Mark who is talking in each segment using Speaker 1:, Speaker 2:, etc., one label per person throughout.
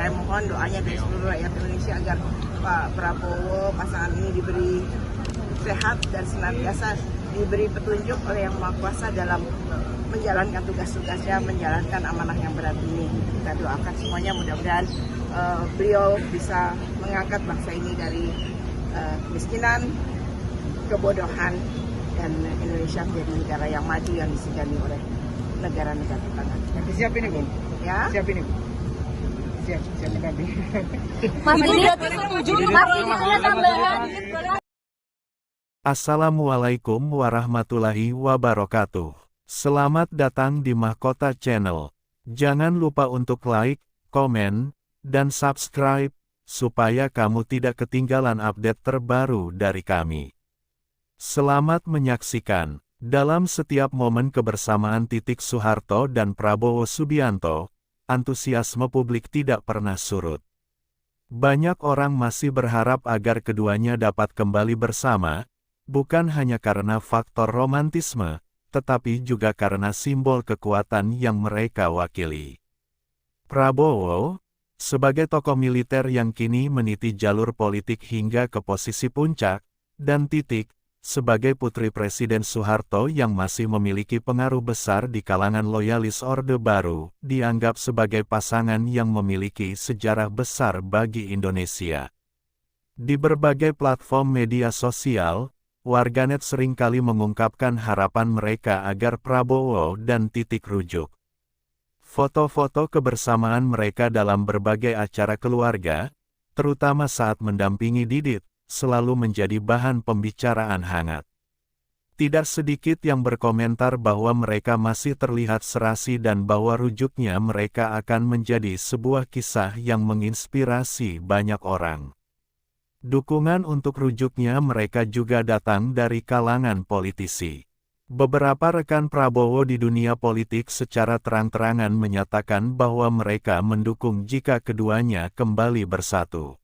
Speaker 1: saya mohon doanya dari seluruh rakyat Indonesia agar Pak Prabowo pasangan ini diberi sehat dan senantiasa diberi petunjuk oleh Yang Maha Kuasa dalam menjalankan tugas-tugasnya, menjalankan amanah yang berat ini. Kita doakan semuanya, mudah-mudahan beliau bisa mengangkat bangsa ini dari kemiskinan, kebodohan, dan Indonesia menjadi negara yang maju yang disegani oleh negara-negara tetangga.
Speaker 2: Siap ini, Bu?
Speaker 1: Ya.
Speaker 2: Siap ini, Bu? Siap mendamping.
Speaker 3: Mas Budi setuju ada tambahan.
Speaker 4: Assalamualaikum warahmatullahi wabarakatuh. Selamat datang di Mahkota Channel. Jangan lupa untuk like, komen, dan subscribe, supaya kamu tidak ketinggalan update terbaru dari kami. Selamat menyaksikan. Dalam setiap momen kebersamaan Soeharto dan Prabowo Subianto, antusiasme publik tidak pernah surut. Banyak orang masih berharap agar keduanya dapat kembali bersama, bukan hanya karena faktor romantisme, tetapi juga karena simbol kekuatan yang mereka wakili. Prabowo, sebagai tokoh militer yang kini meniti jalur politik hingga ke posisi puncak, dan Titik, sebagai putri Presiden Soeharto yang masih memiliki pengaruh besar di kalangan loyalis Orde Baru, dianggap sebagai pasangan yang memiliki sejarah besar bagi Indonesia. Di berbagai platform media sosial, warganet seringkali mengungkapkan harapan mereka agar Prabowo dan Titik rujuk. Foto-foto kebersamaan mereka dalam berbagai acara keluarga, terutama saat mendampingi Didit, selalu menjadi bahan pembicaraan hangat. Tidak sedikit yang berkomentar bahwa mereka masih terlihat serasi dan bahwa rujuknya mereka akan menjadi sebuah kisah yang menginspirasi banyak orang. Dukungan untuk rujuknya mereka juga datang dari kalangan politisi. Beberapa rekan Prabowo di dunia politik secara terang-terangan menyatakan bahwa mereka mendukung jika keduanya kembali bersatu.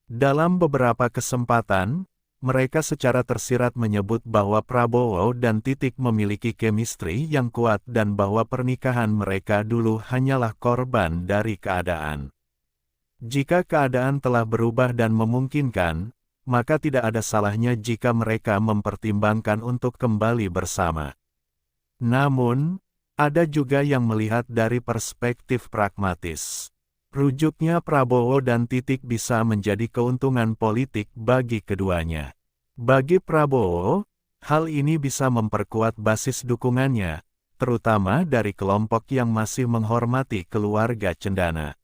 Speaker 4: Dalam beberapa kesempatan, mereka secara tersirat menyebut bahwa Prabowo dan Titik memiliki chemistry yang kuat dan bahwa pernikahan mereka dulu hanyalah korban dari keadaan. Jika keadaan telah berubah dan memungkinkan, maka tidak ada salahnya jika mereka mempertimbangkan untuk kembali bersama. Namun, ada juga yang melihat dari perspektif pragmatis. Rujuknya Prabowo dan Titik bisa menjadi keuntungan politik bagi keduanya. Bagi Prabowo, hal ini bisa memperkuat basis dukungannya, terutama dari kelompok yang masih menghormati keluarga cendana.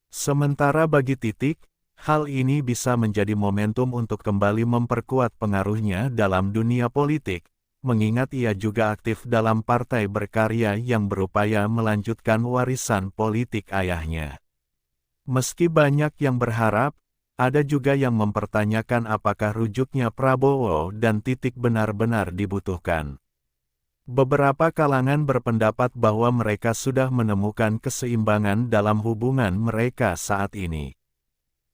Speaker 4: Sementara bagi Titik, hal ini bisa menjadi momentum untuk kembali memperkuat pengaruhnya dalam dunia politik, mengingat ia juga aktif dalam partai berkarya yang berupaya melanjutkan warisan politik ayahnya. Meski banyak yang berharap, ada juga yang mempertanyakan apakah rujuknya Prabowo dan Titik benar-benar dibutuhkan. Beberapa kalangan berpendapat bahwa mereka sudah menemukan keseimbangan dalam hubungan mereka saat ini.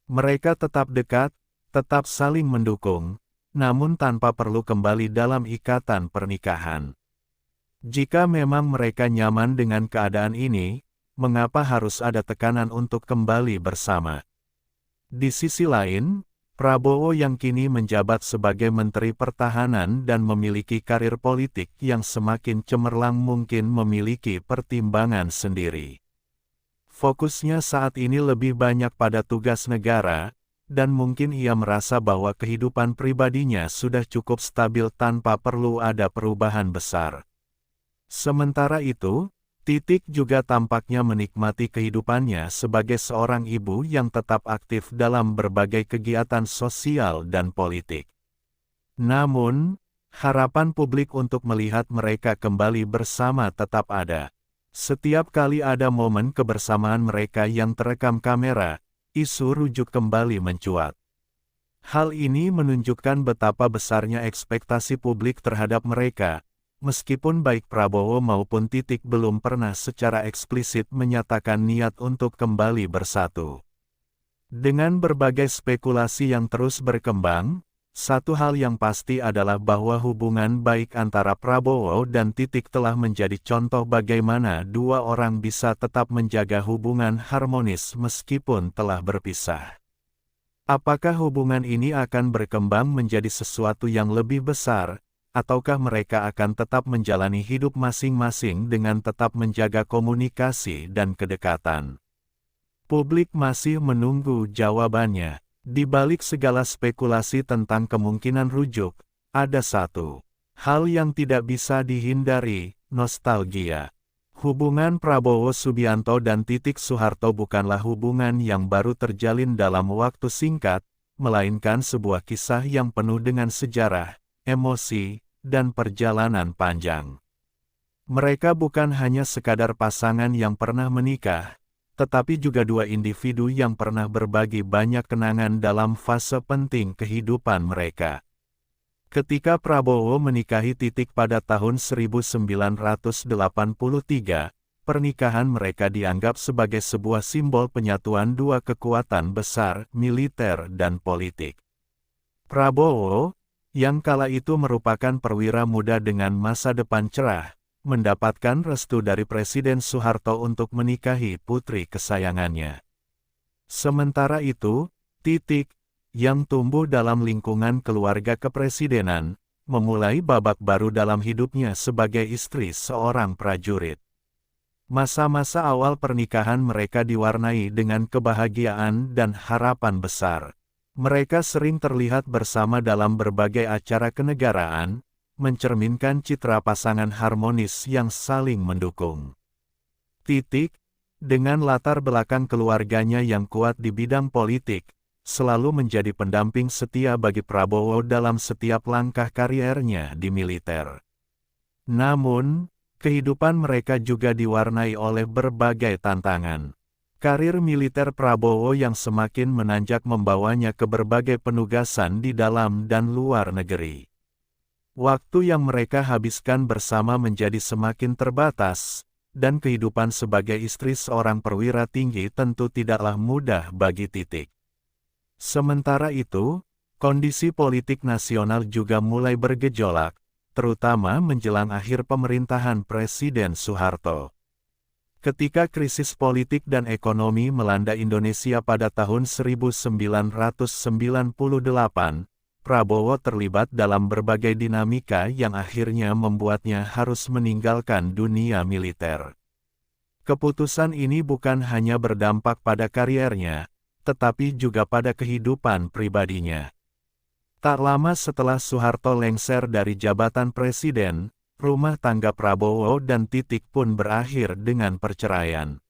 Speaker 4: Mereka tetap dekat, tetap saling mendukung, namun tanpa perlu kembali dalam ikatan pernikahan. Jika memang mereka nyaman dengan keadaan ini, mengapa harus ada tekanan untuk kembali bersama? Di sisi lain, Prabowo yang kini menjabat sebagai Menteri Pertahanan dan memiliki karir politik yang semakin cemerlang mungkin memiliki pertimbangan sendiri. Fokusnya saat ini lebih banyak pada tugas negara, dan mungkin ia merasa bahwa kehidupan pribadinya sudah cukup stabil tanpa perlu ada perubahan besar. Sementara itu, Titik juga tampaknya menikmati kehidupannya sebagai seorang ibu yang tetap aktif dalam berbagai kegiatan sosial dan politik. Namun, harapan publik untuk melihat mereka kembali bersama tetap ada. Setiap kali ada momen kebersamaan mereka yang terekam kamera, isu rujuk kembali mencuat. Hal ini menunjukkan betapa besarnya ekspektasi publik terhadap mereka, meskipun baik Prabowo maupun Titik belum pernah secara eksplisit menyatakan niat untuk kembali bersatu. Dengan berbagai spekulasi yang terus berkembang, Satu hal yang pasti adalah bahwa hubungan baik antara Prabowo dan Titik telah menjadi contoh bagaimana dua orang bisa tetap menjaga hubungan harmonis meskipun telah berpisah. Apakah hubungan ini akan berkembang menjadi sesuatu yang lebih besar, ataukah mereka akan tetap menjalani hidup masing-masing dengan tetap menjaga komunikasi dan kedekatan? Publik masih menunggu jawabannya. Di balik segala spekulasi tentang kemungkinan rujuk, ada satu hal yang tidak bisa dihindari, nostalgia. Hubungan Prabowo Subianto dan Titik Soeharto bukanlah hubungan yang baru terjalin dalam waktu singkat, melainkan sebuah kisah yang penuh dengan sejarah, emosi, dan perjalanan panjang. Mereka bukan hanya sekadar pasangan yang pernah menikah, tetapi juga dua individu yang pernah berbagi banyak kenangan dalam fase penting kehidupan mereka. Ketika Prabowo menikahi Titik pada tahun 1983, pernikahan mereka dianggap sebagai sebuah simbol penyatuan dua kekuatan besar, militer dan politik. Prabowo, yang kala itu merupakan perwira muda dengan masa depan cerah, mendapatkan restu dari Presiden Soeharto untuk menikahi putri kesayangannya. Sementara itu, Titik, yang tumbuh dalam lingkungan keluarga kepresidenan, memulai babak baru dalam hidupnya sebagai istri seorang prajurit. Masa-masa awal pernikahan mereka diwarnai dengan kebahagiaan dan harapan besar. Mereka sering terlihat bersama dalam berbagai acara kenegaraan, mencerminkan citra pasangan harmonis yang saling mendukung. Titik, dengan latar belakang keluarganya yang kuat di bidang politik, selalu menjadi pendamping setia bagi Prabowo dalam setiap langkah kariernya di militer. Namun, kehidupan mereka juga diwarnai oleh berbagai tantangan. Karir militer Prabowo yang semakin menanjak membawanya ke berbagai penugasan di dalam dan luar negeri. Waktu yang mereka habiskan bersama menjadi semakin terbatas, dan kehidupan sebagai istri seorang perwira tinggi tentu tidaklah mudah bagi Titik. Sementara itu, kondisi politik nasional juga mulai bergejolak, terutama menjelang akhir pemerintahan Presiden Soeharto. Ketika krisis politik dan ekonomi melanda Indonesia pada tahun 1998, Prabowo terlibat dalam berbagai dinamika yang akhirnya membuatnya harus meninggalkan dunia militer. Keputusan ini bukan hanya berdampak pada kariernya, tetapi juga pada kehidupan pribadinya. Tak lama setelah Soeharto lengser dari jabatan presiden, rumah tangga Prabowo dan Titik pun berakhir dengan perceraian.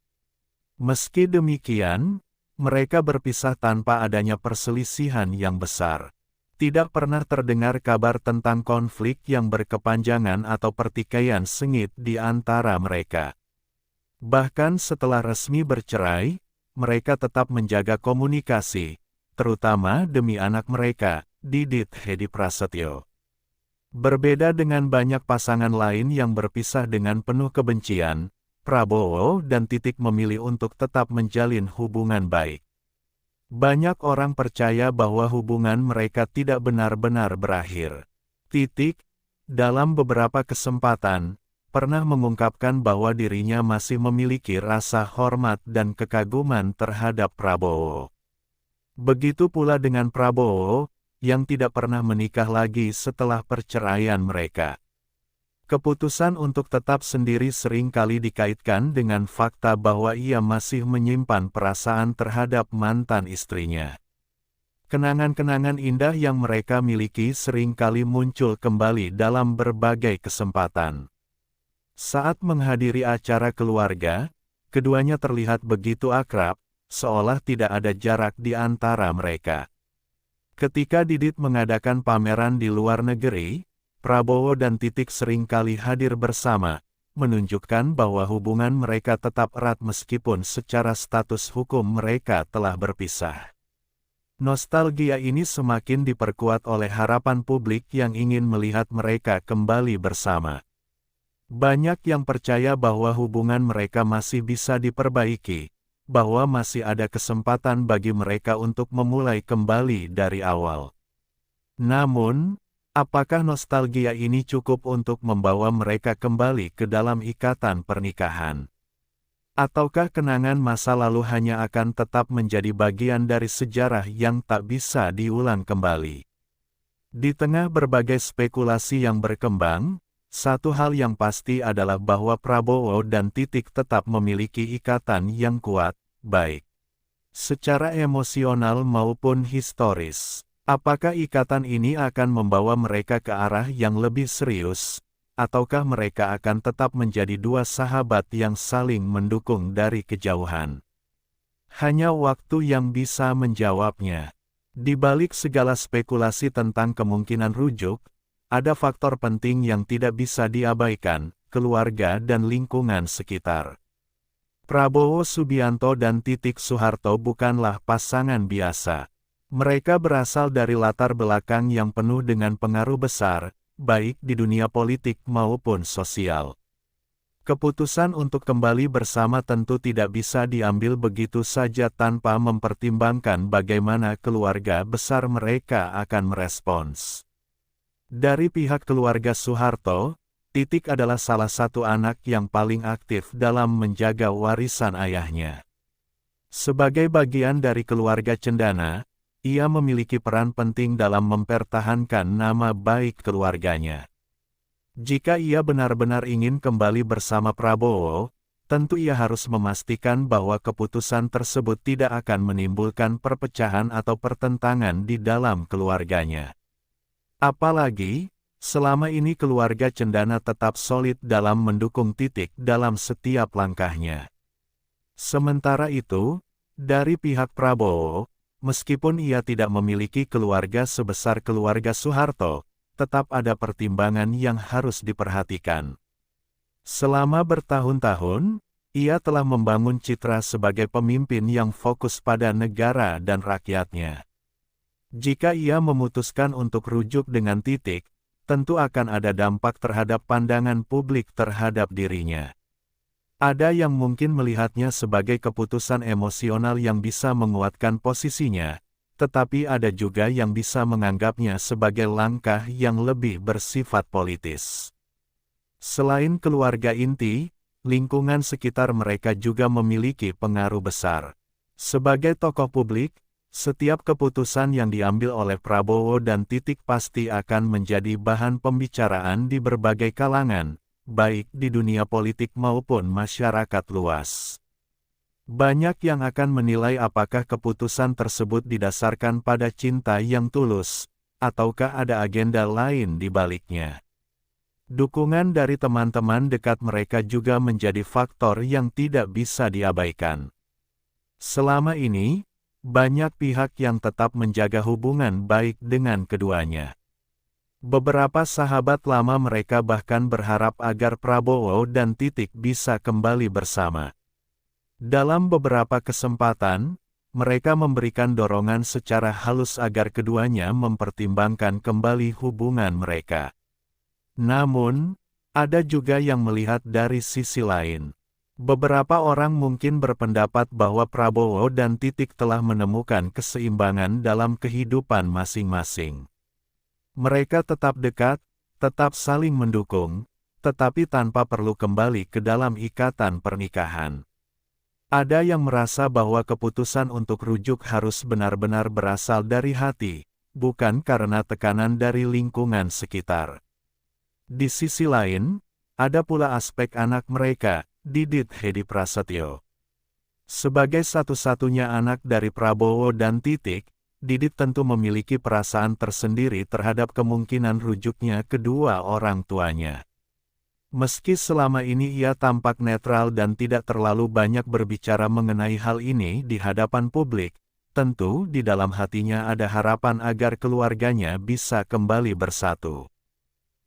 Speaker 4: Meski demikian, mereka berpisah tanpa adanya perselisihan yang besar. Tidak pernah terdengar kabar tentang konflik yang berkepanjangan atau pertikaian sengit di antara mereka. Bahkan setelah resmi bercerai, mereka tetap menjaga komunikasi, terutama demi anak mereka, Didit Hedi Prasetyo. Berbeda dengan banyak pasangan lain yang berpisah dengan penuh kebencian, Prabowo dan Titik memilih untuk tetap menjalin hubungan baik. Banyak orang percaya bahwa hubungan mereka tidak benar-benar berakhir. Titik, dalam beberapa kesempatan, pernah mengungkapkan bahwa dirinya masih memiliki rasa hormat dan kekaguman terhadap Prabowo. Begitu pula dengan Prabowo, yang tidak pernah menikah lagi setelah perceraian mereka. Keputusan untuk tetap sendiri seringkali dikaitkan dengan fakta bahwa ia masih menyimpan perasaan terhadap mantan istrinya. Kenangan-kenangan indah yang mereka miliki seringkali muncul kembali dalam berbagai kesempatan. Saat menghadiri acara keluarga, keduanya terlihat begitu akrab, seolah tidak ada jarak di antara mereka. Ketika Didit mengadakan pameran di luar negeri, Prabowo dan Titik seringkali hadir bersama, menunjukkan bahwa hubungan mereka tetap erat meskipun secara status hukum mereka telah berpisah. Nostalgia ini semakin diperkuat oleh harapan publik yang ingin melihat mereka kembali bersama. Banyak yang percaya bahwa hubungan mereka masih bisa diperbaiki, bahwa masih ada kesempatan bagi mereka untuk memulai kembali dari awal. Namun, apakah nostalgia ini cukup untuk membawa mereka kembali ke dalam ikatan pernikahan? Ataukah kenangan masa lalu hanya akan tetap menjadi bagian dari sejarah yang tak bisa diulang kembali? Di tengah berbagai spekulasi yang berkembang, satu hal yang pasti adalah bahwa Prabowo dan Titik tetap memiliki ikatan yang kuat, baik secara emosional maupun historis. Apakah ikatan ini akan membawa mereka ke arah yang lebih serius, ataukah mereka akan tetap menjadi dua sahabat yang saling mendukung dari kejauhan? Hanya waktu yang bisa menjawabnya. Di balik segala spekulasi tentang kemungkinan rujuk, ada faktor penting yang tidak bisa diabaikan, keluarga dan lingkungan sekitar. Prabowo Subianto dan Titik Soeharto bukanlah pasangan biasa. Mereka berasal dari latar belakang yang penuh dengan pengaruh besar, baik di dunia politik maupun sosial. Keputusan untuk kembali bersama tentu tidak bisa diambil begitu saja tanpa mempertimbangkan bagaimana keluarga besar mereka akan merespons. Dari pihak keluarga Soeharto, Titik adalah salah satu anak yang paling aktif dalam menjaga warisan ayahnya. Sebagai bagian dari keluarga cendana, ia memiliki peran penting dalam mempertahankan nama baik keluarganya. Jika ia benar-benar ingin kembali bersama Prabowo, tentu ia harus memastikan bahwa keputusan tersebut tidak akan menimbulkan perpecahan atau pertentangan di dalam keluarganya. Apalagi, selama ini keluarga cendana tetap solid dalam mendukung Titik dalam setiap langkahnya. Sementara itu, dari pihak Prabowo, meskipun ia tidak memiliki keluarga sebesar keluarga Soeharto, tetap ada pertimbangan yang harus diperhatikan. Selama bertahun-tahun, ia telah membangun citra sebagai pemimpin yang fokus pada negara dan rakyatnya. Jika ia memutuskan untuk rujuk dengan Titik, tentu akan ada dampak terhadap pandangan publik terhadap dirinya. Ada yang mungkin melihatnya sebagai keputusan emosional yang bisa menguatkan posisinya, tetapi ada juga yang bisa menganggapnya sebagai langkah yang lebih bersifat politis. Selain keluarga inti, lingkungan sekitar mereka juga memiliki pengaruh besar. Sebagai tokoh publik, setiap keputusan yang diambil oleh Prabowo dan Titik pasti akan menjadi bahan pembicaraan di berbagai kalangan, baik di dunia politik maupun masyarakat luas. Banyak yang akan menilai apakah keputusan tersebut didasarkan pada cinta yang tulus, ataukah ada agenda lain di baliknya. Dukungan dari teman-teman dekat mereka juga menjadi faktor yang tidak bisa diabaikan. Selama ini, banyak pihak yang tetap menjaga hubungan baik dengan keduanya. Beberapa sahabat lama mereka bahkan berharap agar Prabowo dan Titik bisa kembali bersama. Dalam beberapa kesempatan, mereka memberikan dorongan secara halus agar keduanya mempertimbangkan kembali hubungan mereka. Namun, ada juga yang melihat dari sisi lain. Beberapa orang mungkin berpendapat bahwa Prabowo dan Titik telah menemukan keseimbangan dalam kehidupan masing-masing. Mereka tetap dekat, tetap saling mendukung, tetapi tanpa perlu kembali ke dalam ikatan pernikahan. Ada yang merasa bahwa keputusan untuk rujuk harus benar-benar berasal dari hati, bukan karena tekanan dari lingkungan sekitar. Di sisi lain, ada pula aspek anak mereka, Didit Hedi Prasetyo. Sebagai satu-satunya anak dari Prabowo dan Titik, Didit tentu memiliki perasaan tersendiri terhadap kemungkinan rujuknya kedua orang tuanya. Meski selama ini ia tampak netral dan tidak terlalu banyak berbicara mengenai hal ini di hadapan publik, tentu di dalam hatinya ada harapan agar keluarganya bisa kembali bersatu.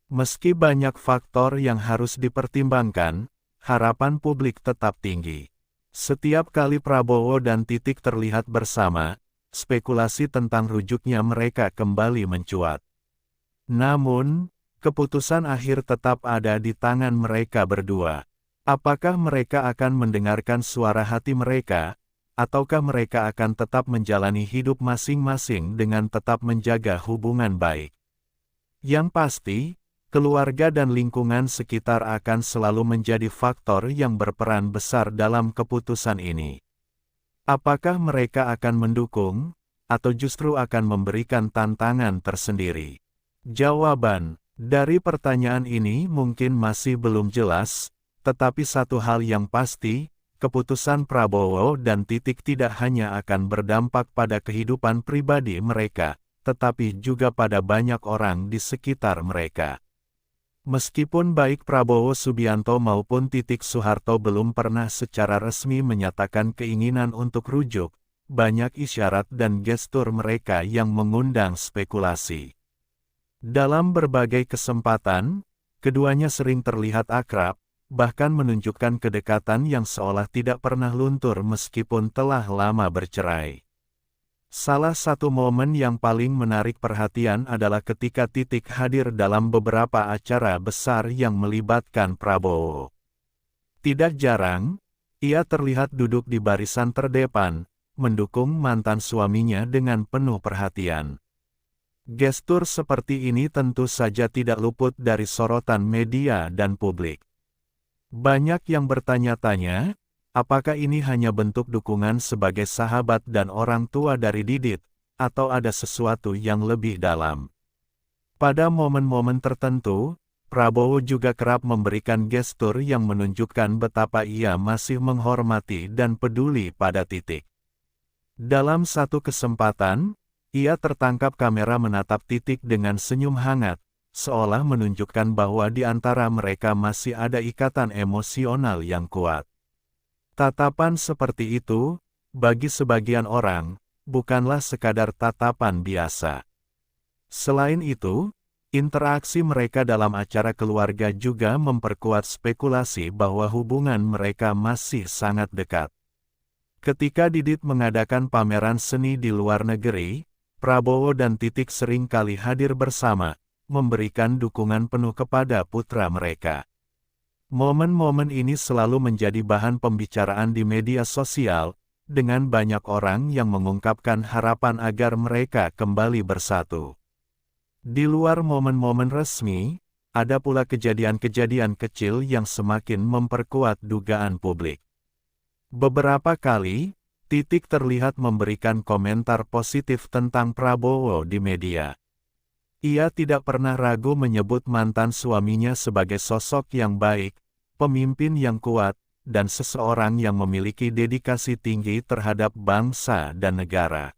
Speaker 4: Meski banyak faktor yang harus dipertimbangkan, harapan publik tetap tinggi. Setiap kali Prabowo dan Titik terlihat bersama, spekulasi tentang rujuknya mereka kembali mencuat. Namun, keputusan akhir tetap ada di tangan mereka berdua. Apakah mereka akan mendengarkan suara hati mereka, ataukah mereka akan tetap menjalani hidup masing-masing dengan tetap menjaga hubungan baik. Yang pasti, keluarga dan lingkungan sekitar akan selalu menjadi faktor yang berperan besar dalam keputusan ini. Apakah mereka akan mendukung, atau justru akan memberikan tantangan tersendiri? Jawaban dari pertanyaan ini mungkin masih belum jelas, tetapi satu hal yang pasti, keputusan Prabowo dan Titik tidak hanya akan berdampak pada kehidupan pribadi mereka, tetapi juga pada banyak orang di sekitar mereka. Meskipun baik Prabowo Subianto maupun Titik Soeharto belum pernah secara resmi menyatakan keinginan untuk rujuk, banyak isyarat dan gestur mereka yang mengundang spekulasi. Dalam berbagai kesempatan, keduanya sering terlihat akrab, bahkan menunjukkan kedekatan yang seolah tidak pernah luntur meskipun telah lama bercerai. Salah satu momen yang paling menarik perhatian adalah ketika Titik hadir dalam beberapa acara besar yang melibatkan Prabowo. Tidak jarang, ia terlihat duduk di barisan terdepan, mendukung mantan suaminya dengan penuh perhatian. Gestur seperti ini tentu saja tidak luput dari sorotan media dan publik. Banyak yang bertanya-tanya, apakah ini hanya bentuk dukungan sebagai sahabat dan orang tua dari Didit, atau ada sesuatu yang lebih dalam. Pada momen-momen tertentu, Prabowo juga kerap memberikan gestur yang menunjukkan betapa ia masih menghormati dan peduli pada Titik. Dalam satu kesempatan, ia tertangkap kamera menatap Titik dengan senyum hangat, seolah menunjukkan bahwa di antara mereka masih ada ikatan emosional yang kuat. Tatapan seperti itu, bagi sebagian orang, bukanlah sekadar tatapan biasa. Selain itu, interaksi mereka dalam acara keluarga juga memperkuat spekulasi bahwa hubungan mereka masih sangat dekat. Ketika Didit mengadakan pameran seni di luar negeri, Prabowo dan Titik sering kali hadir bersama, memberikan dukungan penuh kepada putra mereka. Momen-momen ini selalu menjadi bahan pembicaraan di media sosial, dengan banyak orang yang mengungkapkan harapan agar mereka kembali bersatu. Di luar momen-momen resmi, ada pula kejadian-kejadian kecil yang semakin memperkuat dugaan publik. Beberapa kali, Titik terlihat memberikan komentar positif tentang Prabowo di media. Ia tidak pernah ragu menyebut mantan suaminya sebagai sosok yang baik, pemimpin yang kuat, dan seseorang yang memiliki dedikasi tinggi terhadap bangsa dan negara.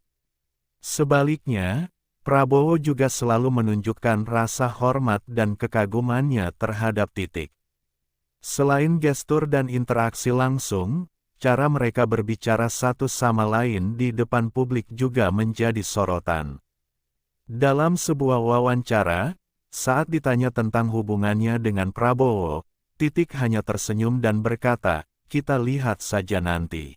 Speaker 4: Sebaliknya, Prabowo juga selalu menunjukkan rasa hormat dan kekagumannya terhadap Titik. Selain gestur dan interaksi langsung, cara mereka berbicara satu sama lain di depan publik juga menjadi sorotan. Dalam sebuah wawancara, saat ditanya tentang hubungannya dengan Prabowo, Titik hanya tersenyum dan berkata, "Kita lihat saja nanti."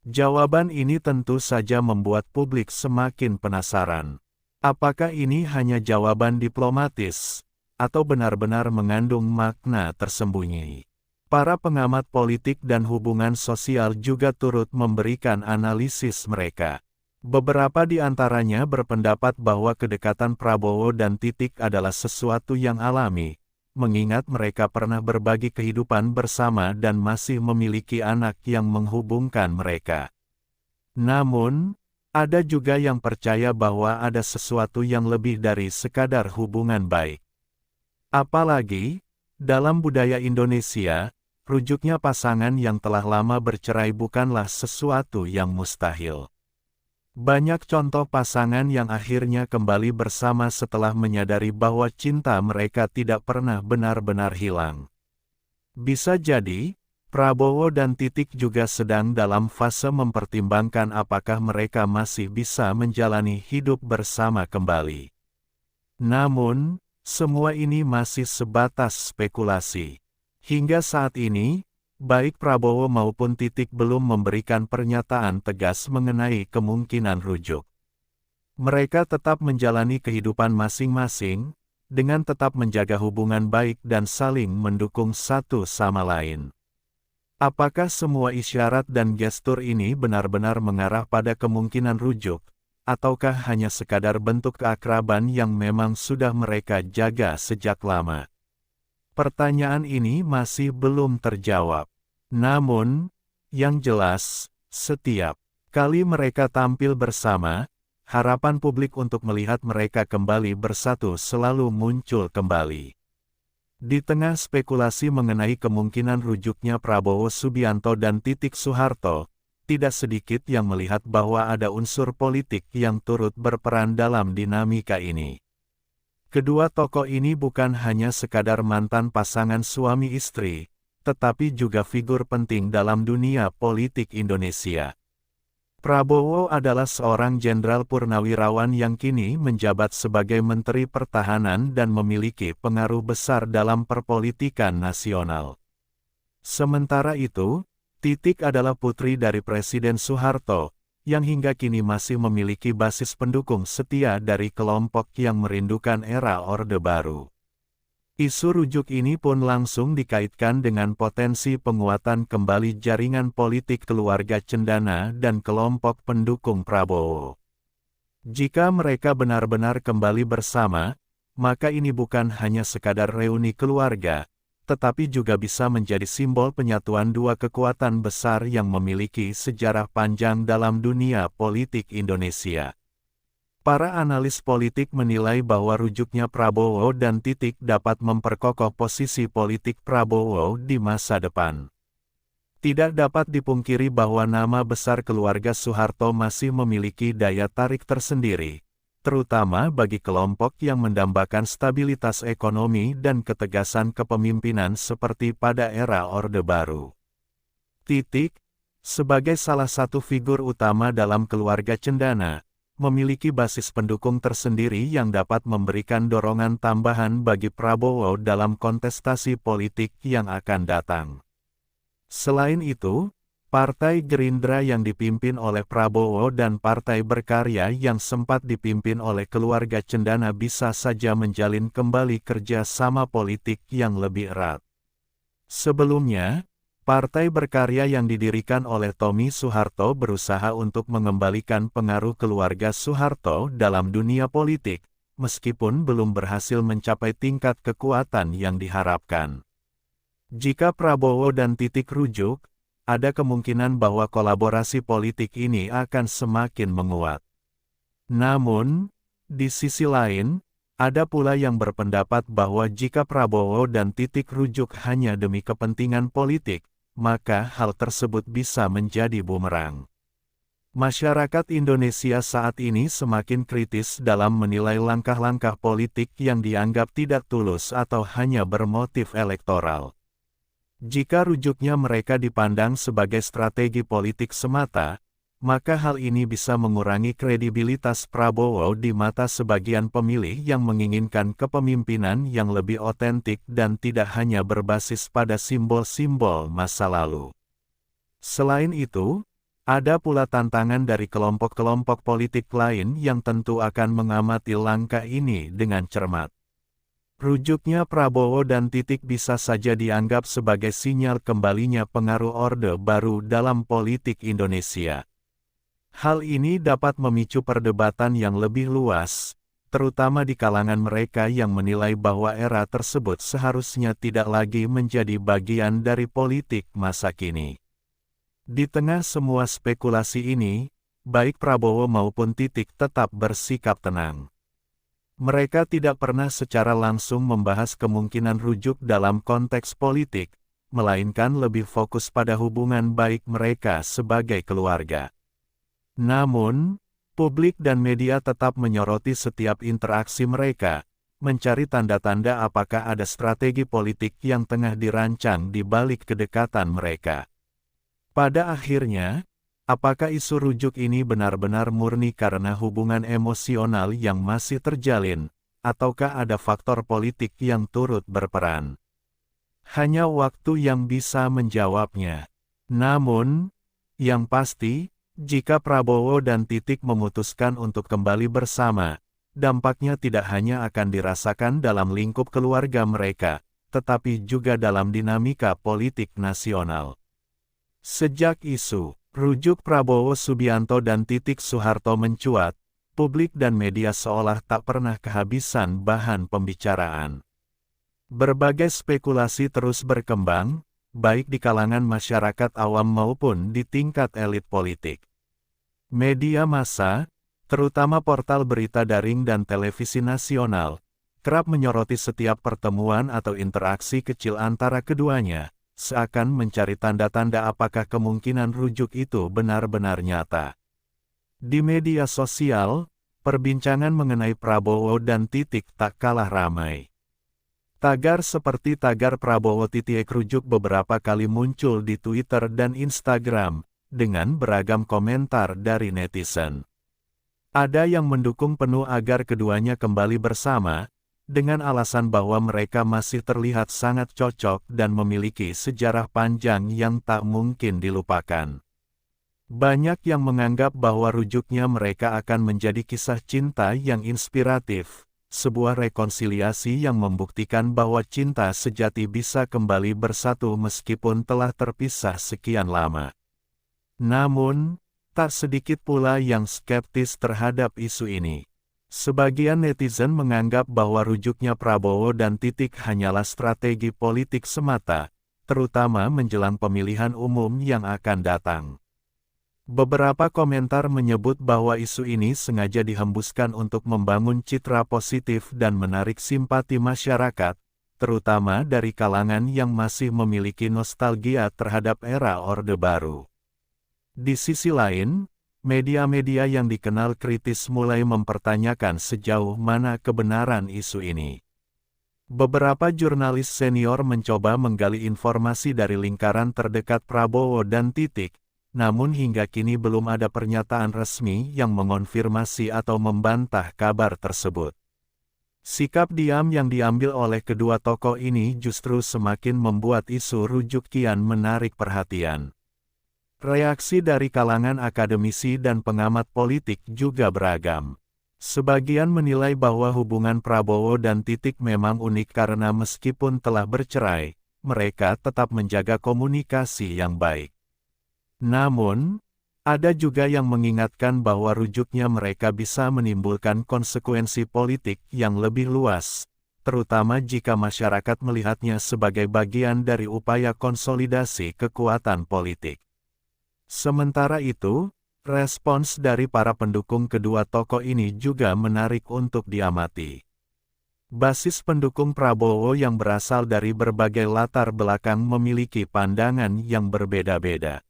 Speaker 4: Jawaban ini tentu saja membuat publik semakin penasaran. Apakah ini hanya jawaban diplomatis, atau benar-benar mengandung makna tersembunyi? Para pengamat politik dan hubungan sosial juga turut memberikan analisis mereka. Beberapa di antaranya berpendapat bahwa kedekatan Prabowo dan Titik adalah sesuatu yang alami, mengingat mereka pernah berbagi kehidupan bersama dan masih memiliki anak yang menghubungkan mereka. Namun, ada juga yang percaya bahwa ada sesuatu yang lebih dari sekadar hubungan baik. Apalagi, dalam budaya Indonesia, rujuknya pasangan yang telah lama bercerai bukanlah sesuatu yang mustahil. Banyak contoh pasangan yang akhirnya kembali bersama setelah menyadari bahwa cinta mereka tidak pernah benar-benar hilang. Bisa jadi, Prabowo dan Titik juga sedang dalam fase mempertimbangkan apakah mereka masih bisa menjalani hidup bersama kembali. Namun, semua ini masih sebatas spekulasi. Hingga saat ini, baik Prabowo maupun Titik belum memberikan pernyataan tegas mengenai kemungkinan rujuk. Mereka tetap menjalani kehidupan masing-masing, dengan tetap menjaga hubungan baik dan saling mendukung satu sama lain. Apakah semua isyarat dan gestur ini benar-benar mengarah pada kemungkinan rujuk, ataukah hanya sekadar bentuk keakraban yang memang sudah mereka jaga sejak lama? Pertanyaan ini masih belum terjawab. Namun, yang jelas, setiap kali mereka tampil bersama, harapan publik untuk melihat mereka kembali bersatu selalu muncul kembali. Di tengah spekulasi mengenai kemungkinan rujuknya Prabowo Subianto dan Titik Soeharto, tidak sedikit yang melihat bahwa ada unsur politik yang turut berperan dalam dinamika ini. Kedua tokoh ini bukan hanya sekadar mantan pasangan suami istri, tetapi juga figur penting dalam dunia politik Indonesia. Prabowo adalah seorang jenderal purnawirawan yang kini menjabat sebagai Menteri Pertahanan dan memiliki pengaruh besar dalam perpolitikan nasional. Sementara itu, Titik adalah putri dari Presiden Soeharto, yang hingga kini masih memiliki basis pendukung setia dari kelompok yang merindukan era Orde Baru. Isu rujuk ini pun langsung dikaitkan dengan potensi penguatan kembali jaringan politik keluarga cendana dan kelompok pendukung Prabowo. Jika mereka benar-benar kembali bersama, maka ini bukan hanya sekadar reuni keluarga, tetapi juga bisa menjadi simbol penyatuan dua kekuatan besar yang memiliki sejarah panjang dalam dunia politik Indonesia. Para analis politik menilai bahwa rujuknya Prabowo dan Titik dapat memperkokoh posisi politik Prabowo di masa depan. Tidak dapat dipungkiri bahwa nama besar keluarga Soeharto masih memiliki daya tarik tersendiri, terutama bagi kelompok yang mendambakan stabilitas ekonomi dan ketegasan kepemimpinan seperti pada era Orde Baru. Titik, sebagai salah satu figur utama dalam keluarga cendana, memiliki basis pendukung tersendiri yang dapat memberikan dorongan tambahan bagi Prabowo dalam kontestasi politik yang akan datang. Selain itu, Partai Gerindra yang dipimpin oleh Prabowo dan Partai Berkarya yang sempat dipimpin oleh keluarga cendana bisa saja menjalin kembali kerjasama politik yang lebih erat. Sebelumnya, Partai Berkarya yang didirikan oleh Tommy Soeharto berusaha untuk mengembalikan pengaruh keluarga Soeharto dalam dunia politik, meskipun belum berhasil mencapai tingkat kekuatan yang diharapkan. Jika Prabowo dan Titik rujuk, ada kemungkinan bahwa kolaborasi politik ini akan semakin menguat. Namun, di sisi lain, ada pula yang berpendapat bahwa jika Prabowo dan Titik rujuk hanya demi kepentingan politik, maka hal tersebut bisa menjadi bumerang. Masyarakat Indonesia saat ini semakin kritis dalam menilai langkah-langkah politik yang dianggap tidak tulus atau hanya bermotif elektoral. Jika rujuknya mereka dipandang sebagai strategi politik semata, maka hal ini bisa mengurangi kredibilitas Prabowo di mata sebagian pemilih yang menginginkan kepemimpinan yang lebih otentik dan tidak hanya berbasis pada simbol-simbol masa lalu. Selain itu, ada pula tantangan dari kelompok-kelompok politik lain yang tentu akan mengamati langkah ini dengan cermat. Rujuknya Prabowo dan Titik bisa saja dianggap sebagai sinyal kembalinya pengaruh Orde Baru dalam politik Indonesia. Hal ini dapat memicu perdebatan yang lebih luas, terutama di kalangan mereka yang menilai bahwa era tersebut seharusnya tidak lagi menjadi bagian dari politik masa kini. Di tengah semua spekulasi ini, baik Prabowo maupun Titik tetap bersikap tenang. Mereka tidak pernah secara langsung membahas kemungkinan rujuk dalam konteks politik, melainkan lebih fokus pada hubungan baik mereka sebagai keluarga. Namun, publik dan media tetap menyoroti setiap interaksi mereka, mencari tanda-tanda apakah ada strategi politik yang tengah dirancang di balik kedekatan mereka. Pada akhirnya, apakah isu rujuk ini benar-benar murni karena hubungan emosional yang masih terjalin, ataukah ada faktor politik yang turut berperan? Hanya waktu yang bisa menjawabnya. Namun, yang pasti, jika Prabowo dan Titik memutuskan untuk kembali bersama, dampaknya tidak hanya akan dirasakan dalam lingkup keluarga mereka, tetapi juga dalam dinamika politik nasional. Sejak isu rujuk Prabowo Subianto dan Titik Soeharto mencuat, publik dan media seolah tak pernah kehabisan bahan pembicaraan. Berbagai spekulasi terus berkembang, baik di kalangan masyarakat awam maupun di tingkat elit politik. Media massa, terutama portal berita daring dan televisi nasional, kerap menyoroti setiap pertemuan atau interaksi kecil antara keduanya, seakan mencari tanda-tanda apakah kemungkinan rujuk itu benar-benar nyata. Di media sosial, perbincangan mengenai Prabowo dan Titik tak kalah ramai. Tagar seperti tagar Prabowo Titik rujuk beberapa kali muncul di Twitter dan Instagram, dengan beragam komentar dari netizen. Ada yang mendukung penuh agar keduanya kembali bersama, dengan alasan bahwa mereka masih terlihat sangat cocok dan memiliki sejarah panjang yang tak mungkin dilupakan. Banyak yang menganggap bahwa rujuknya mereka akan menjadi kisah cinta yang inspiratif, sebuah rekonsiliasi yang membuktikan bahwa cinta sejati bisa kembali bersatu meskipun telah terpisah sekian lama. Namun, tak sedikit pula yang skeptis terhadap isu ini. Sebagian netizen menganggap bahwa rujuknya Prabowo dan Titik hanyalah strategi politik semata, terutama menjelang pemilihan umum yang akan datang. Beberapa komentar menyebut bahwa isu ini sengaja dihembuskan untuk membangun citra positif dan menarik simpati masyarakat, terutama dari kalangan yang masih memiliki nostalgia terhadap era Orde Baru. Di sisi lain, media-media yang dikenal kritis mulai mempertanyakan sejauh mana kebenaran isu ini. Beberapa jurnalis senior mencoba menggali informasi dari lingkaran terdekat Prabowo dan Titik, namun hingga kini belum ada pernyataan resmi yang mengonfirmasi atau membantah kabar tersebut. Sikap diam yang diambil oleh kedua tokoh ini justru semakin membuat isu rujuk kian menarik perhatian. Reaksi dari kalangan akademisi dan pengamat politik juga beragam. Sebagian menilai bahwa hubungan Prabowo dan Titik memang unik karena meskipun telah bercerai, mereka tetap menjaga komunikasi yang baik. Namun, ada juga yang mengingatkan bahwa rujuknya mereka bisa menimbulkan konsekuensi politik yang lebih luas, terutama jika masyarakat melihatnya sebagai bagian dari upaya konsolidasi kekuatan politik. Sementara itu, respons dari para pendukung kedua tokoh ini juga menarik untuk diamati. Basis pendukung Prabowo yang berasal dari berbagai latar belakang memiliki pandangan yang berbeda-beda.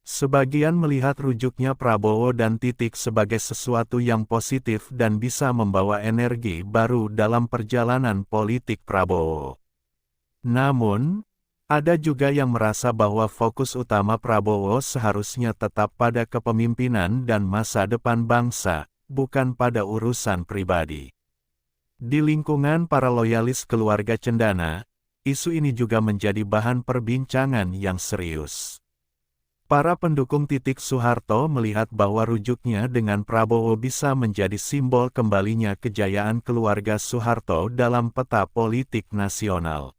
Speaker 4: Sebagian melihat rujuknya Prabowo dan Titik sebagai sesuatu yang positif dan bisa membawa energi baru dalam perjalanan politik Prabowo. Namun, ada juga yang merasa bahwa fokus utama Prabowo seharusnya tetap pada kepemimpinan dan masa depan bangsa, bukan pada urusan pribadi. Di lingkungan para loyalis keluarga Cendana, isu ini juga menjadi bahan perbincangan yang serius. Para pendukung Titik Soeharto melihat bahwa rujuknya dengan Prabowo bisa menjadi simbol kembalinya kejayaan keluarga Soeharto dalam peta politik nasional.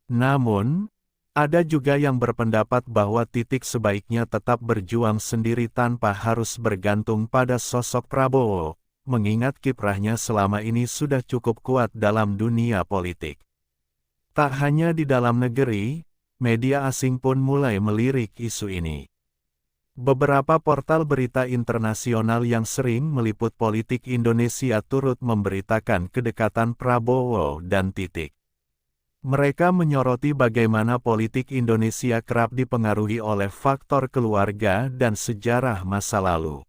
Speaker 4: Namun, ada juga yang berpendapat bahwa Titik sebaiknya tetap berjuang sendiri tanpa harus bergantung pada sosok Prabowo, mengingat kiprahnya selama ini sudah cukup kuat dalam dunia politik. Tak hanya di dalam negeri, media asing pun mulai melirik isu ini. Beberapa portal berita internasional yang sering meliput politik Indonesia turut memberitakan kedekatan Prabowo dan Titik. Mereka menyoroti bagaimana politik Indonesia kerap dipengaruhi oleh faktor keluarga dan sejarah masa lalu.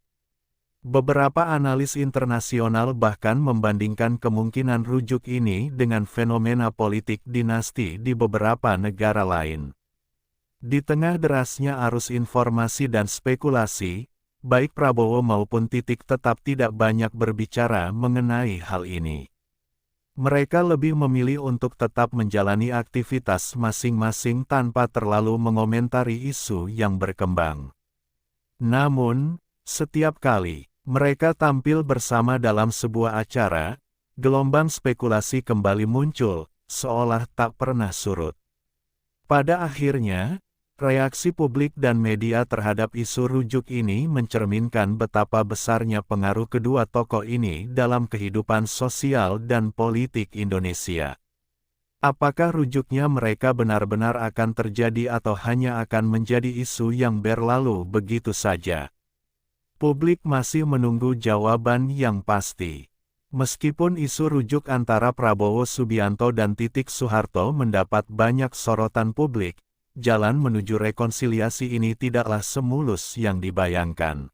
Speaker 4: Beberapa analis internasional bahkan membandingkan kemungkinan rujuk ini dengan fenomena politik dinasti di beberapa negara lain. Di tengah derasnya arus informasi dan spekulasi, baik Prabowo maupun Titik tetap tidak banyak berbicara mengenai hal ini. Mereka lebih memilih untuk tetap menjalani aktivitas masing-masing tanpa terlalu mengomentari isu yang berkembang. Namun, setiap kali mereka tampil bersama dalam sebuah acara, gelombang spekulasi kembali muncul, seolah tak pernah surut. Pada akhirnya, Reaksi publik dan media terhadap isu rujuk ini mencerminkan betapa besarnya pengaruh kedua tokoh ini dalam kehidupan sosial dan politik Indonesia. Apakah rujuknya mereka benar-benar akan terjadi atau hanya akan menjadi isu yang berlalu begitu saja? Publik masih menunggu jawaban yang pasti. Meskipun isu rujuk antara Prabowo Subianto dan Titik Soeharto mendapat banyak sorotan publik, jalan menuju rekonsiliasi ini tidaklah semulus yang dibayangkan.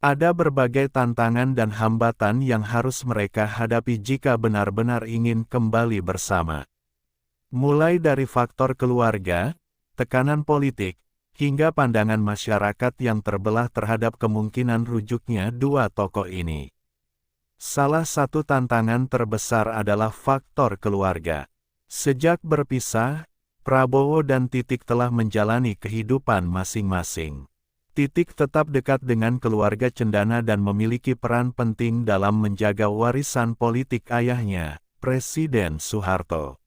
Speaker 4: Ada berbagai tantangan dan hambatan yang harus mereka hadapi jika benar-benar ingin kembali bersama. Mulai dari faktor keluarga, tekanan politik, hingga pandangan masyarakat yang terbelah terhadap kemungkinan rujuknya dua tokoh ini. Salah satu tantangan terbesar adalah faktor keluarga. Sejak berpisah, Prabowo dan Titik telah menjalani kehidupan masing-masing. Titik tetap dekat dengan keluarga Cendana dan memiliki peran penting dalam menjaga warisan politik ayahnya, Presiden Soeharto.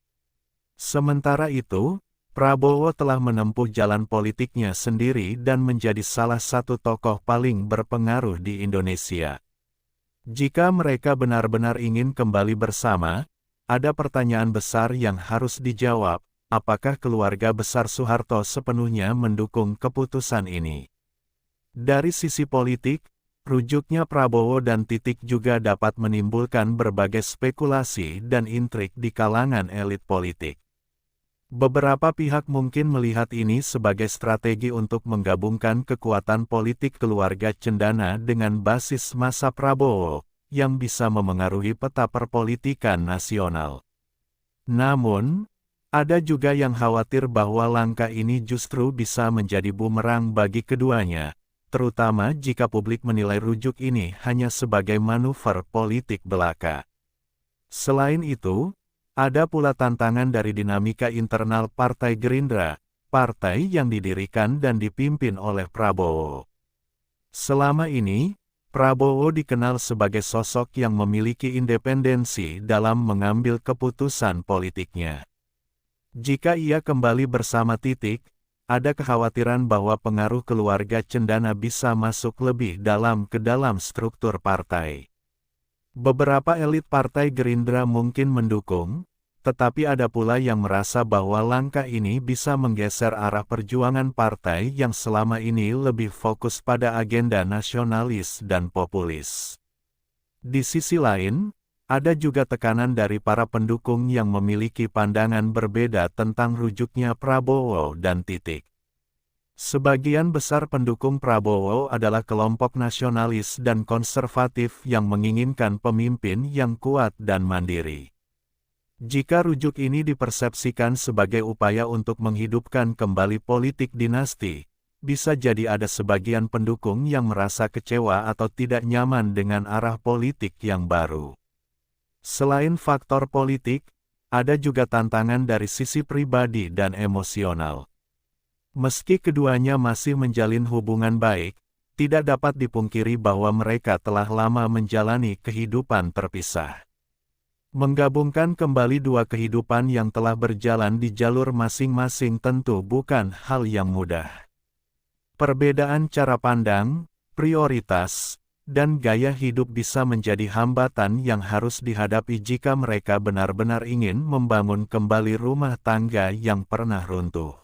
Speaker 4: Sementara itu, Prabowo telah menempuh jalan politiknya sendiri dan menjadi salah satu tokoh paling berpengaruh di Indonesia. Jika mereka benar-benar ingin kembali bersama, ada pertanyaan besar yang harus dijawab. Apakah keluarga besar Soeharto sepenuhnya mendukung keputusan ini? Dari sisi politik, rujuknya Prabowo dan Titik juga dapat menimbulkan berbagai spekulasi dan intrik di kalangan elit politik. Beberapa pihak mungkin melihat ini sebagai strategi untuk menggabungkan kekuatan politik keluarga Cendana dengan basis massa Prabowo, yang bisa memengaruhi peta perpolitikan nasional. Namun, ada juga yang khawatir bahwa langkah ini justru bisa menjadi bumerang bagi keduanya, terutama jika publik menilai rujuk ini hanya sebagai manuver politik belaka. Selain itu, ada pula tantangan dari dinamika internal Partai Gerindra, partai yang didirikan dan dipimpin oleh Prabowo. Selama ini, Prabowo dikenal sebagai sosok yang memiliki independensi dalam mengambil keputusan politiknya. Jika ia kembali bersama Titik, ada kekhawatiran bahwa pengaruh keluarga Cendana bisa masuk lebih dalam ke dalam struktur partai. Beberapa elit Partai Gerindra mungkin mendukung, tetapi ada pula yang merasa bahwa langkah ini bisa menggeser arah perjuangan partai yang selama ini lebih fokus pada agenda nasionalis dan populis. Di sisi lain, ada juga tekanan dari para pendukung yang memiliki pandangan berbeda tentang rujuknya Prabowo dan Titik. Sebagian besar pendukung Prabowo adalah kelompok nasionalis dan konservatif yang menginginkan pemimpin yang kuat dan mandiri. Jika rujuk ini dipersepsikan sebagai upaya untuk menghidupkan kembali politik dinasti, bisa jadi ada sebagian pendukung yang merasa kecewa atau tidak nyaman dengan arah politik yang baru. Selain faktor politik, ada juga tantangan dari sisi pribadi dan emosional. Meski keduanya masih menjalin hubungan baik, tidak dapat dipungkiri bahwa mereka telah lama menjalani kehidupan terpisah. Menggabungkan kembali dua kehidupan yang telah berjalan di jalur masing-masing tentu bukan hal yang mudah. Perbedaan cara pandang, prioritas, dan gaya hidup bisa menjadi hambatan yang harus dihadapi jika mereka benar-benar ingin membangun kembali rumah tangga yang pernah runtuh.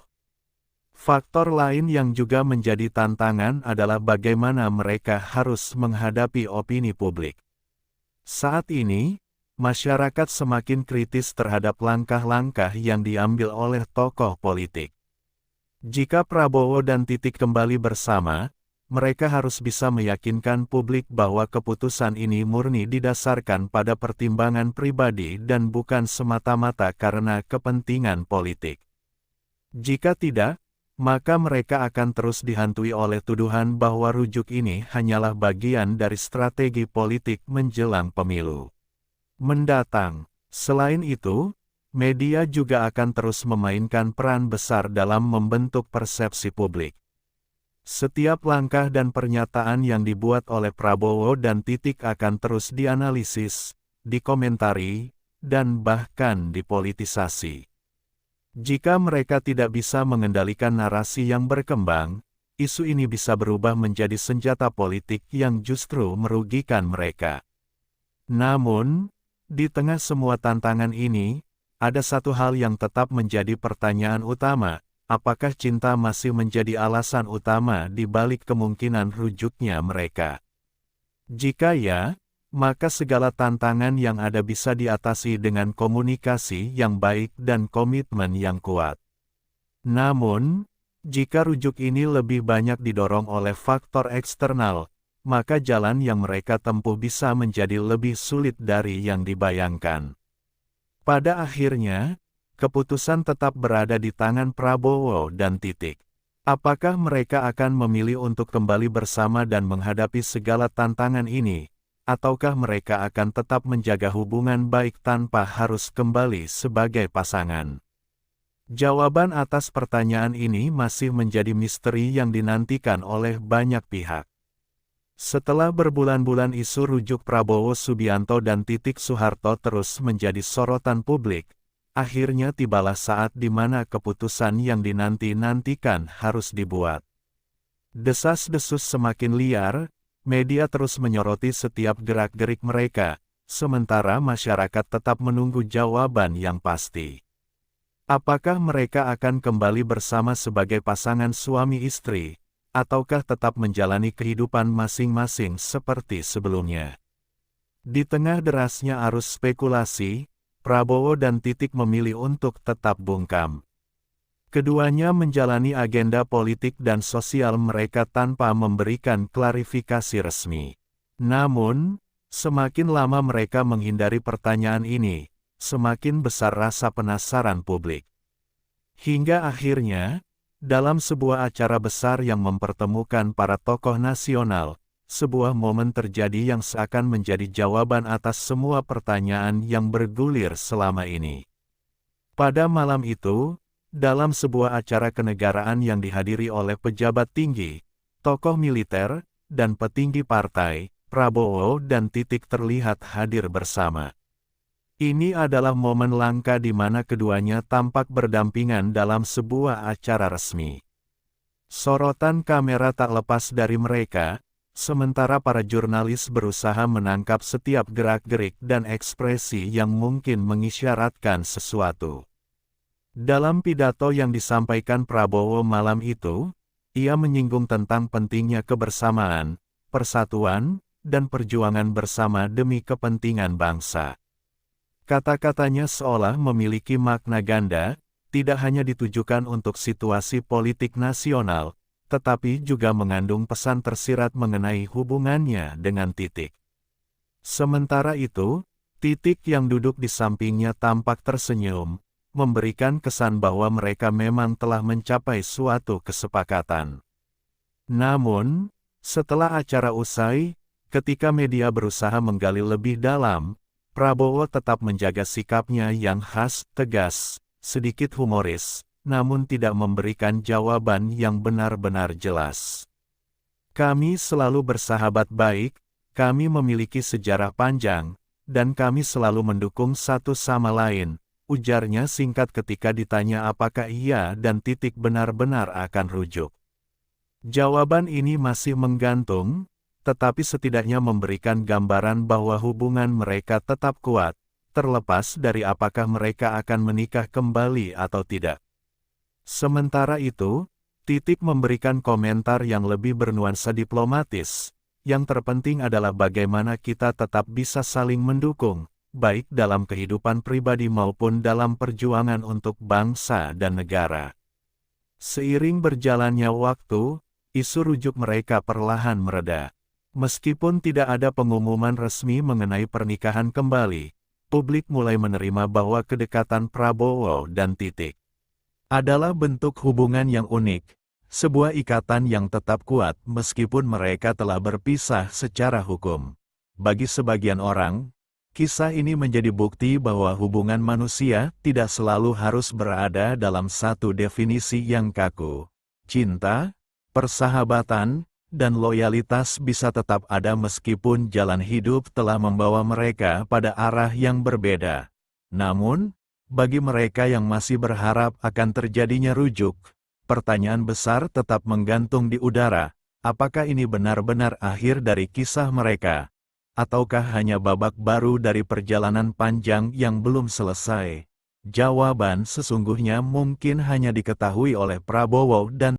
Speaker 4: Faktor lain yang juga menjadi tantangan adalah bagaimana mereka harus menghadapi opini publik. Saat ini, masyarakat semakin kritis terhadap langkah-langkah yang diambil oleh tokoh politik. Jika Prabowo dan Titik kembali bersama, mereka harus bisa meyakinkan publik bahwa keputusan ini murni didasarkan pada pertimbangan pribadi dan bukan semata-mata karena kepentingan politik. Jika tidak, maka mereka akan terus dihantui oleh tuduhan bahwa rujuk ini hanyalah bagian dari strategi politik menjelang pemilu mendatang. Selain itu, media juga akan terus memainkan peran besar dalam membentuk persepsi publik. Setiap langkah dan pernyataan yang dibuat oleh Prabowo dan Titik akan terus dianalisis, dikomentari, dan bahkan dipolitisasi. Jika mereka tidak bisa mengendalikan narasi yang berkembang, isu ini bisa berubah menjadi senjata politik yang justru merugikan mereka. Namun, di tengah semua tantangan ini, ada satu hal yang tetap menjadi pertanyaan utama: apakah cinta masih menjadi alasan utama di balik kemungkinan rujuknya mereka? Jika ya, maka segala tantangan yang ada bisa diatasi dengan komunikasi yang baik dan komitmen yang kuat. Namun, jika rujuk ini lebih banyak didorong oleh faktor eksternal, maka jalan yang mereka tempuh bisa menjadi lebih sulit dari yang dibayangkan. Pada akhirnya, keputusan tetap berada di tangan Prabowo dan Titik. Apakah mereka akan memilih untuk kembali bersama dan menghadapi segala tantangan ini, ataukah mereka akan tetap menjaga hubungan baik tanpa harus kembali sebagai pasangan? Jawaban atas pertanyaan ini masih menjadi misteri yang dinantikan oleh banyak pihak. Setelah berbulan-bulan isu rujuk Prabowo Subianto dan Titik Soeharto terus menjadi sorotan publik, akhirnya tibalah saat di mana keputusan yang dinanti-nantikan harus dibuat. Desas-desus semakin liar, media terus menyoroti setiap gerak-gerik mereka, sementara masyarakat tetap menunggu jawaban yang pasti. Apakah mereka akan kembali bersama sebagai pasangan suami istri, ataukah tetap menjalani kehidupan masing-masing seperti sebelumnya? Di tengah derasnya arus spekulasi, Prabowo dan Titik memilih untuk tetap bungkam. Keduanya menjalani agenda politik dan sosial mereka tanpa memberikan klarifikasi resmi. Namun, semakin lama mereka menghindari pertanyaan ini, semakin besar rasa penasaran publik. Hingga akhirnya, dalam sebuah acara besar yang mempertemukan para tokoh nasional, sebuah momen terjadi yang seakan menjadi jawaban atas semua pertanyaan yang bergulir selama ini. Pada malam itu, dalam sebuah acara kenegaraan yang dihadiri oleh pejabat tinggi, tokoh militer, dan petinggi partai, Prabowo dan Titik terlihat hadir bersama. Ini adalah momen langka di mana keduanya tampak berdampingan dalam sebuah acara resmi. Sorotan kamera tak lepas dari mereka, sementara para jurnalis berusaha menangkap setiap gerak-gerik dan ekspresi yang mungkin mengisyaratkan sesuatu. Dalam pidato yang disampaikan Prabowo malam itu, ia menyinggung tentang pentingnya kebersamaan, persatuan, dan perjuangan bersama demi kepentingan bangsa. Kata-katanya seolah memiliki makna ganda, tidak hanya ditujukan untuk situasi politik nasional, tetapi juga mengandung pesan tersirat mengenai hubungannya dengan Titik. Sementara itu, Titik yang duduk di sampingnya tampak tersenyum, memberikan kesan bahwa mereka memang telah mencapai suatu kesepakatan. Namun, setelah acara usai, ketika media berusaha menggali lebih dalam, Prabowo tetap menjaga sikapnya yang khas, tegas, sedikit humoris, namun tidak memberikan jawaban yang benar-benar jelas. Kami selalu bersahabat baik, kami memiliki sejarah panjang, dan kami selalu mendukung satu sama lain, ujarnya singkat ketika ditanya apakah ia dan Titik benar-benar akan rujuk. Jawaban ini masih menggantung, tetapi setidaknya memberikan gambaran bahwa hubungan mereka tetap kuat, terlepas dari apakah mereka akan menikah kembali atau tidak. Sementara itu, Titik memberikan komentar yang lebih bernuansa diplomatis. Yang terpenting adalah bagaimana kita tetap bisa saling mendukung, baik dalam kehidupan pribadi maupun dalam perjuangan untuk bangsa dan negara. Seiring berjalannya waktu, isu rujuk mereka perlahan mereda. Meskipun tidak ada pengumuman resmi mengenai pernikahan kembali, publik mulai menerima bahwa kedekatan Prabowo dan Titik adalah bentuk hubungan yang unik, sebuah ikatan yang tetap kuat meskipun mereka telah berpisah secara hukum. Bagi sebagian orang, kisah ini menjadi bukti bahwa hubungan manusia tidak selalu harus berada dalam satu definisi yang kaku. Cinta, persahabatan, dan loyalitas bisa tetap ada meskipun jalan hidup telah membawa mereka pada arah yang berbeda. Namun, Bagi mereka yang masih berharap akan terjadinya rujuk, pertanyaan besar tetap menggantung di udara. Apakah ini benar-benar akhir dari kisah mereka? Ataukah hanya babak baru dari perjalanan panjang yang belum selesai? Jawaban sesungguhnya mungkin hanya diketahui oleh Prabowo dan